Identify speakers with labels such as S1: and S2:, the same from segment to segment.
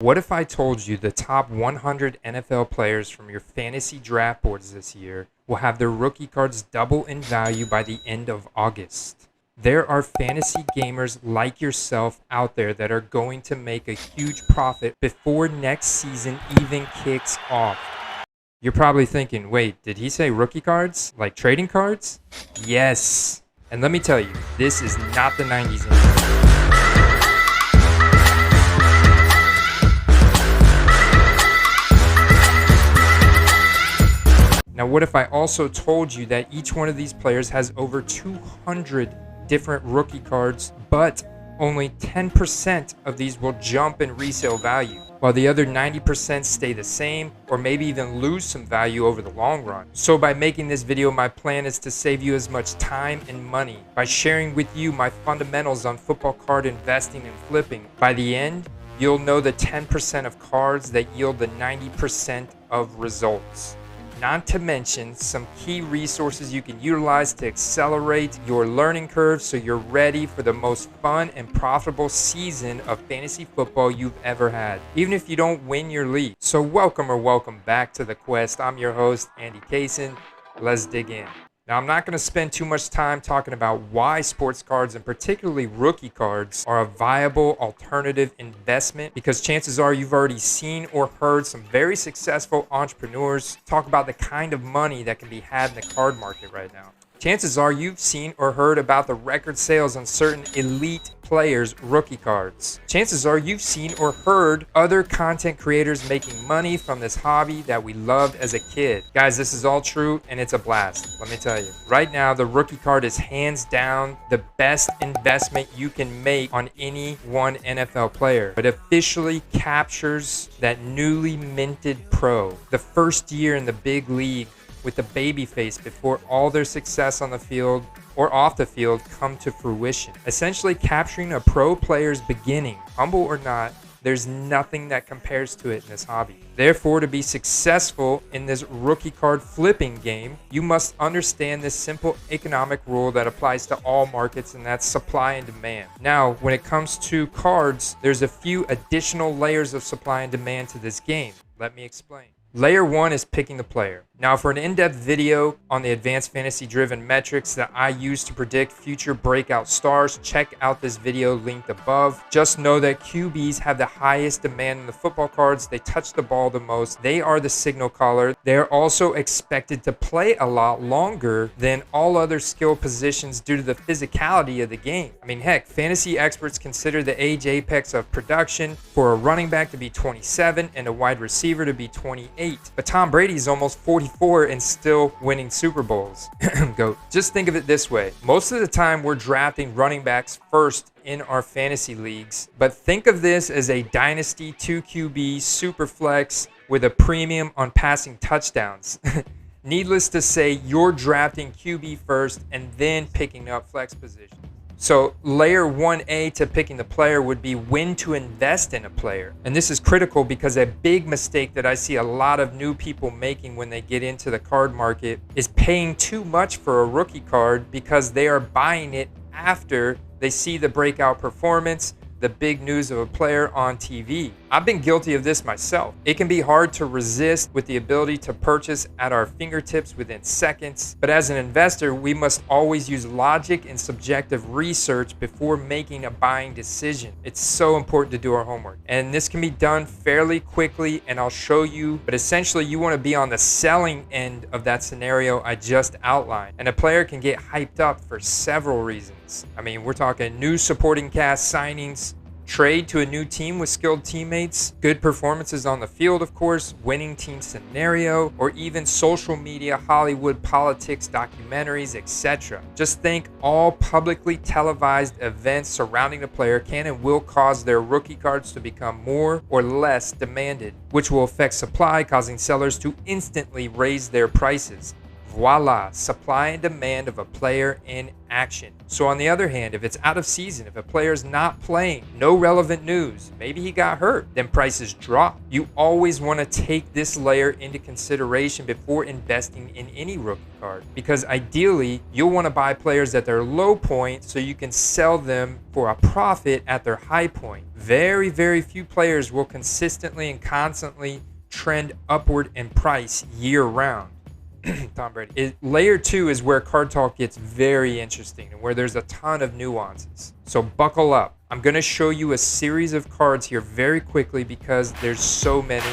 S1: What if I told you the top 100 NFL players from your fantasy draft boards this year will have their rookie cards double in value by the end of August? There are fantasy gamers like yourself out there that are going to make a huge profit before next season even kicks off. You're probably thinking, wait, did he say rookie cards? Like trading cards? Yes. And let me tell you, this is not the 90s anymore. Now, what if I also told you that each one of these players has over 200 different rookie cards, but only 10% of these will jump in resale value, while the other 90% stay the same or maybe even lose some value over the long run? So by making this video, my plan is to save you as much time and money by sharing with you my fundamentals on football card investing and flipping. By the end, you'll know the 10% of cards that yield the 90% of results. Not to mention some key resources you can utilize to accelerate your learning curve so you're ready for the most fun and profitable season of fantasy football you've ever had, even if you don't win your league. So welcome back to the quest. I'm your host, Andy Kaysen. Let's dig in. Now, I'm not going to spend too much time talking about why sports cards and particularly rookie cards are a viable alternative investment, because chances are you've already seen or heard some very successful entrepreneurs talk about the kind of money that can be had in the card market right now. Chances are you've seen or heard about the record sales on certain elite players' rookie cards. Chances are you've seen or heard other content creators making money from this hobby that we loved as a kid. Guys, this is all true and it's a blast. Let me tell you. Right now, the rookie card is hands down the best investment you can make on any one NFL player. It officially captures that newly minted pro, the first year in the big league, with the baby face before all their success on the field or off the field come to fruition. Essentially capturing a pro player's beginning. Humble or not, there's nothing that compares to it in this hobby. Therefore, to be successful in this rookie card flipping game, you must understand this simple economic rule that applies to all markets, and that's supply and demand. Now, when it comes to cards, there's a few additional layers of supply and demand to this game. Let me explain. Layer 1 is picking the player. Now, for an in-depth video on the advanced fantasy-driven metrics that I use to predict future breakout stars, check out this video linked above. Just know that QBs have the highest demand in the football cards. They touch the ball the most. They are the signal caller. They're also expected to play a lot longer than all other skill positions due to the physicality of the game. I mean, heck, fantasy experts consider the age apex of production for a running back to be 27 and a wide receiver to be 28. But Tom Brady's almost 44 and still winning Super Bowls. GOAT. Just think of it this way. Most of the time we're drafting running backs first in our fantasy leagues, but think of this as a dynasty 2QB super flex with a premium on passing touchdowns. Needless to say, you're drafting QB first and then picking up flex position. So layer 1A to picking the player would be when to invest in a player. And this is critical because a big mistake that I see a lot of new people making when they get into the card market is paying too much for a rookie card because they are buying it after they see the breakout performance, the big news of a player on TV. I've been guilty of this myself. It can be hard to resist with the ability to purchase at our fingertips within seconds, but as an investor, we must always use logic and subjective research before making a buying decision. It's so important to do our homework, and this can be done fairly quickly, and I'll show you, but essentially you want to be on the selling end of that scenario I just outlined, and a player can get hyped up for several reasons. I mean, we're talking new supporting cast signings, trade to a new team with skilled teammates, good performances on the field, of course, winning team scenario, or even social media, Hollywood, politics, documentaries, etc. Just think all publicly televised events surrounding the player can and will cause their rookie cards to become more or less demanded, which will affect supply, causing sellers to instantly raise their prices. Voila, supply and demand of a player in action. So on the other hand, if it's out of season, if a player's not playing, no relevant news, maybe he got hurt, then prices drop. You always want to take this layer into consideration before investing in any rookie card, because ideally you'll want to buy players at their low point so you can sell them for a profit at their high point. Very, very few players will consistently and constantly trend upward in price year round. Tom Brady. Layer 2 is where card talk gets very interesting and where there's a ton of nuances. So buckle up. I'm going to show you a series of cards here very quickly because there's so many.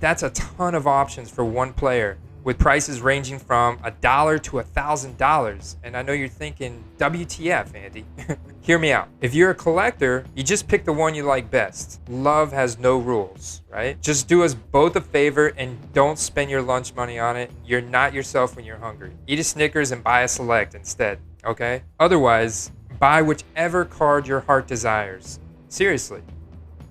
S1: That's a ton of options for one player, with prices ranging from $1 to $1,000. And I know you're thinking, WTF, Andy? Hear me out. If you're a collector, you just pick the one you like best. Love has no rules, right? Just do us both a favor and don't spend your lunch money on it. You're not yourself when you're hungry. Eat a Snickers and buy a Select instead, okay? Otherwise, buy whichever card your heart desires. Seriously.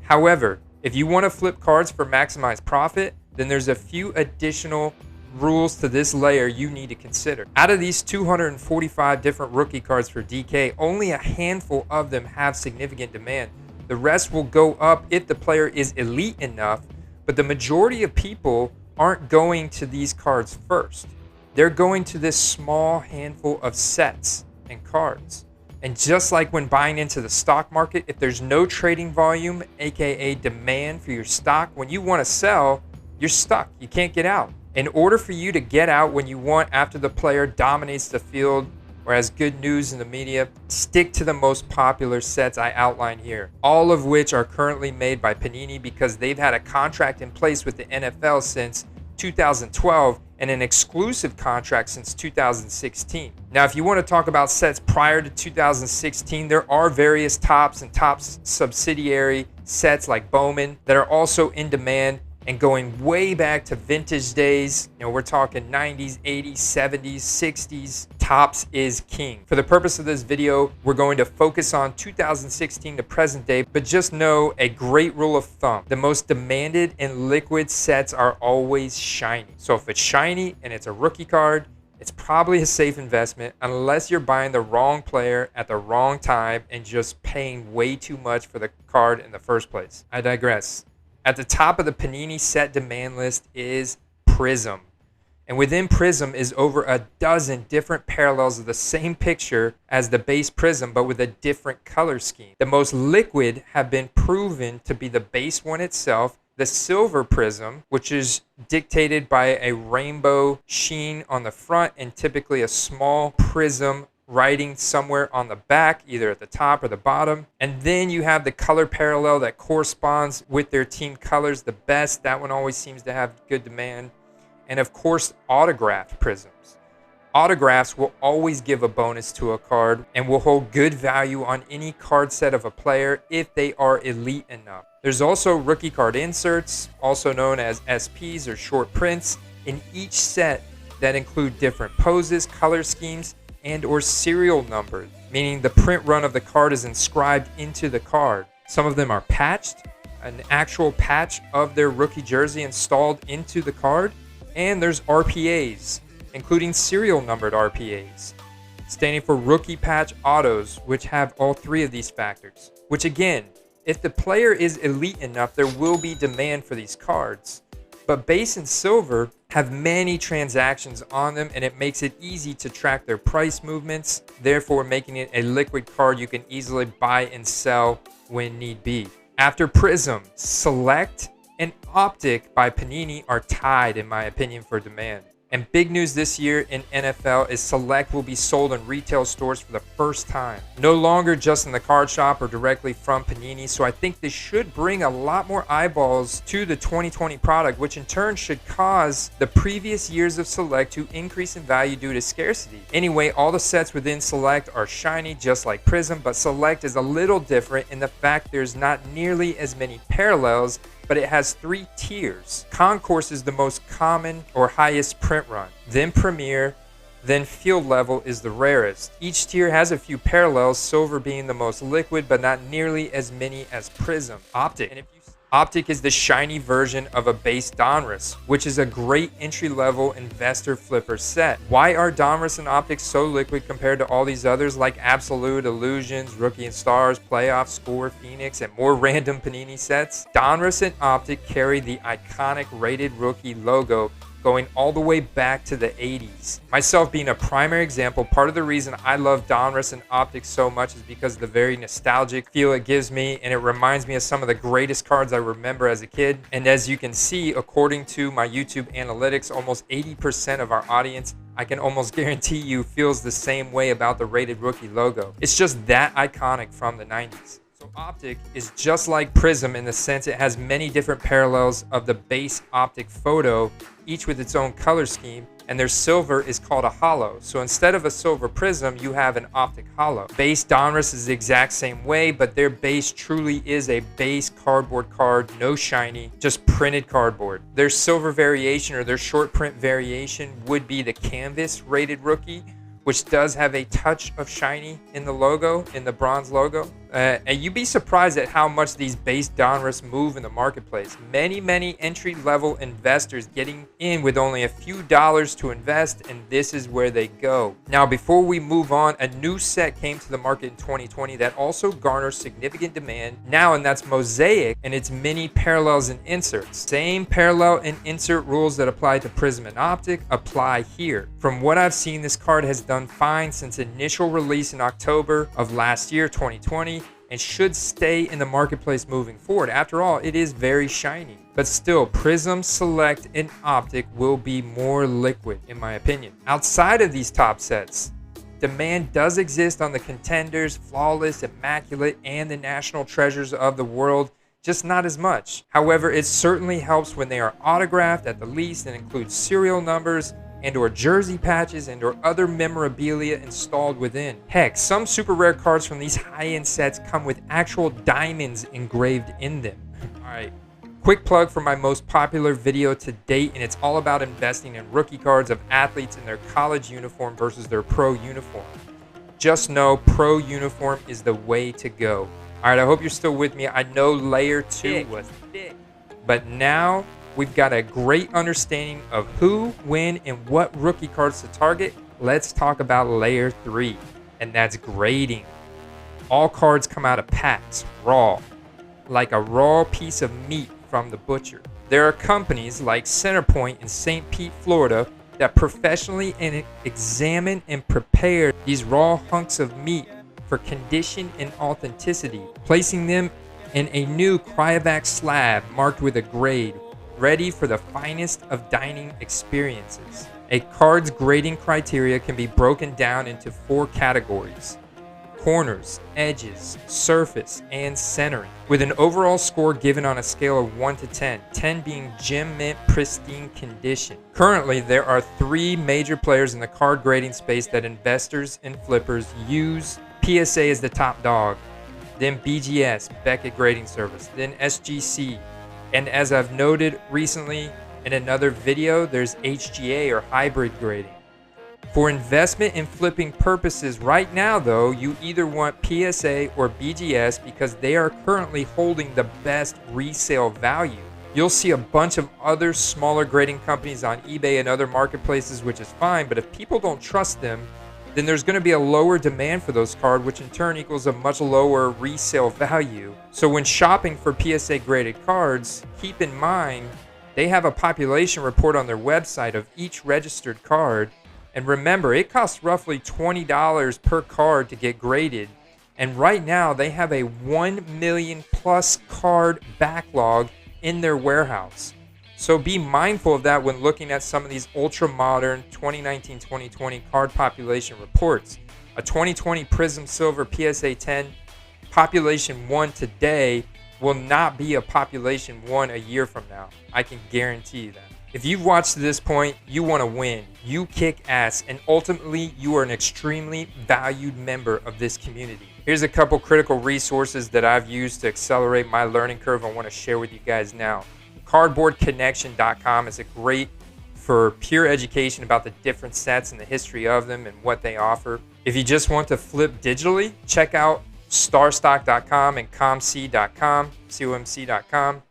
S1: However, if you want to flip cards for maximized profit, then there's a few additional rules to this layer you need to consider. Out of these 245 different rookie cards for DK, only a handful of them have significant demand. The rest will go up if the player is elite enough, but the majority of people aren't going to these cards first. They're going to this small handful of sets and cards. And just like when buying into the stock market, if there's no trading volume, aka demand for your stock, when you want to sell, you're stuck. You can't get out. In order for you to get out when you want after the player dominates the field or has good news in the media, stick to the most popular sets I outline here, all of which are currently made by Panini because they've had a contract in place with the NFL since 2012 and an exclusive contract since 2016. Now, if you want to talk about sets prior to 2016, there are various Topps and Topps subsidiary sets like Bowman that are also in demand. And going way back to vintage days, we're talking 90s, 80s, 70s, 60s, Topps is king. For the purpose of this video, we're going to focus on 2016 to present day, but just know a great rule of thumb. The most demanded and liquid sets are always shiny. So if it's shiny and it's a rookie card, it's probably a safe investment unless you're buying the wrong player at the wrong time and just paying way too much for the card in the first place. I digress. At the top of the Panini set demand list is Prism. And within Prism is over a dozen different parallels of the same picture as the base Prism, but with a different color scheme. The most liquid have been proven to be the base one itself, the Silver Prism, which is dictated by a rainbow sheen on the front and typically a small prism writing somewhere on the back, either at the top or the bottom. And then you have the color parallel that corresponds with their team colors the best. That one always seems to have good demand. And of course, autographed prisms. Autographs will always give a bonus to a card and will hold good value on any card set of a player if they are elite enough. There's also rookie card inserts, also known as SPs or short prints, in each set that include different poses, color schemes, and or serial numbers, meaning the print run of the card is inscribed into the card. Some of them are patched, an actual patch of their rookie jersey installed into the card, and there's RPAs, including serial numbered RPAs, standing for rookie patch autos, which have all three of these factors. Which again, if the player is elite enough, there will be demand for these cards. But base and silver have many transactions on them, and it makes it easy to track their price movements, therefore making it a liquid card you can easily buy and sell when need be. After Prism, Select and Optic by Panini are tied, in my opinion, for demand. And big news this year in NFL is Select will be sold in retail stores for the first time. No longer just in the card shop or directly from Panini. So I think this should bring a lot more eyeballs to the 2020 product, which in turn should cause the previous years of Select to increase in value due to scarcity. Anyway, all the sets within Select are shiny just like Prism, but Select is a little different in the fact there's not nearly as many parallels, but it has 3 tiers. Concourse is the most common or highest print run, then Premier, Then field level is the rarest. Each tier has a few parallels, silver being the most liquid, but not nearly as many as prism. Optic. Optic is the shiny version of a base Donruss, which is a great entry-level investor flipper set. Why are Donruss and Optic so liquid compared to all these others like Absolute, Illusions, Rookie and Stars, Playoff, Score, Phoenix, and more random Panini sets? Donruss and Optic carry the iconic Rated Rookie logo going all the way back to the 80s. Myself being a primary example, part of the reason I love Donruss and Optic so much is because of the very nostalgic feel it gives me, and it reminds me of some of the greatest cards I remember as a kid. And as you can see, according to my YouTube analytics, almost 80% of our audience, I can almost guarantee you, feels the same way about the Rated Rookie logo. It's just that iconic from the 90s. So Optic is just like Prism in the sense it has many different parallels of the base Optic photo, each with its own color scheme, and their silver is called a holo. So instead of a silver Prism, you have an Optic holo. Base Donruss is the exact same way, but their base truly is a base cardboard card, no shiny, just printed cardboard. Their silver variation or their short print variation would be the Canvas Rated Rookie, which does have a touch of shiny in the logo, in the bronze logo. And you'd be surprised at how much these base Donruss move in the marketplace. Many entry-level investors getting in with only a few dollars to invest, and this is where they go. Now, before we move on, a new set came to the market in 2020 that also garners significant demand now, and that's Mosaic and its many parallels and inserts. Same parallel and insert rules that apply to Prism and Optic apply here. From what I've seen, this card has done fine since initial release in October of last year, 2020, and should stay in the marketplace moving forward. After all, it is very shiny. But still, Prism, Select, and Optic will be more liquid, in my opinion. Outside of these top sets, demand does exist on the Contenders, Flawless, Immaculate, and the National Treasures of the world, just not as much. However, it certainly helps when they are autographed at the least and include serial numbers and or jersey patches and or other memorabilia installed within. Heck, some super rare cards from these high-end sets come with actual diamonds engraved in them. Alright, quick plug for my most popular video to date, and it's all about investing in rookie cards of athletes in their college uniform versus their pro uniform. Just know pro uniform is the way to go. Alright, I hope you're still with me. I know layer 2 was thick, but now we've got a great understanding of who, when, and what rookie cards to target. Let's talk about layer 3, and that's grading. All cards come out of packs, raw, like a raw piece of meat from the butcher. There are companies like Centerpoint in St. Pete, Florida, that professionally examine and prepare these raw hunks of meat for condition and authenticity, placing them in a new cryovac slab marked with a grade, ready for the finest of dining experiences. A card's grading criteria can be broken down into 4 categories: corners, edges, surface, and centering, with an overall score given on a scale of 1 to 10, 10 being gem mint pristine condition. Currently, there are 3 major players in the card grading space that investors and flippers use. PSA is the top dog, then BGS, Beckett Grading Service, then SGC, and as I've noted recently in another video, there's HGA or hybrid grading. For investment and flipping purposes right now though, you either want PSA or BGS because they are currently holding the best resale value. You'll see a bunch of other smaller grading companies on eBay and other marketplaces, which is fine, but if people don't trust them, then there's going to be a lower demand for those cards, which in turn equals a much lower resale value. So when shopping for PSA graded cards, keep in mind they have a population report on their website of each registered card. And remember, it costs roughly $20 per card to get graded. And right now they have a 1 million plus card backlog in their warehouse. So be mindful of that when looking at some of these ultra-modern 2019-2020 card population reports. A 2020 Prism Silver PSA 10 population 1 today will not be a population 1 a year from now. I can guarantee you that. If you've watched to this point, you want to win. You kick ass, and ultimately, you are an extremely valued member of this community. Here's a couple critical resources that I've used to accelerate my learning curve I want to share with you guys now. Cardboardconnection.com is a great for pure education about the different sets and the history of them and what they offer. If you just want to flip digitally, check out starstock.com and comc.com.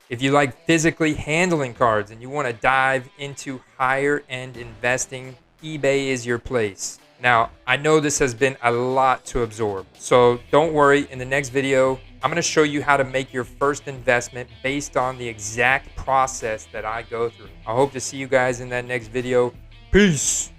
S1: If you like physically handling cards and you want to dive into higher end investing, eBay is your place. Now, I know this has been a lot to absorb, so don't worry. In the next video, I'm going to show you how to make your first investment based on the exact process that I go through. I hope to see you guys in that next video. Peace.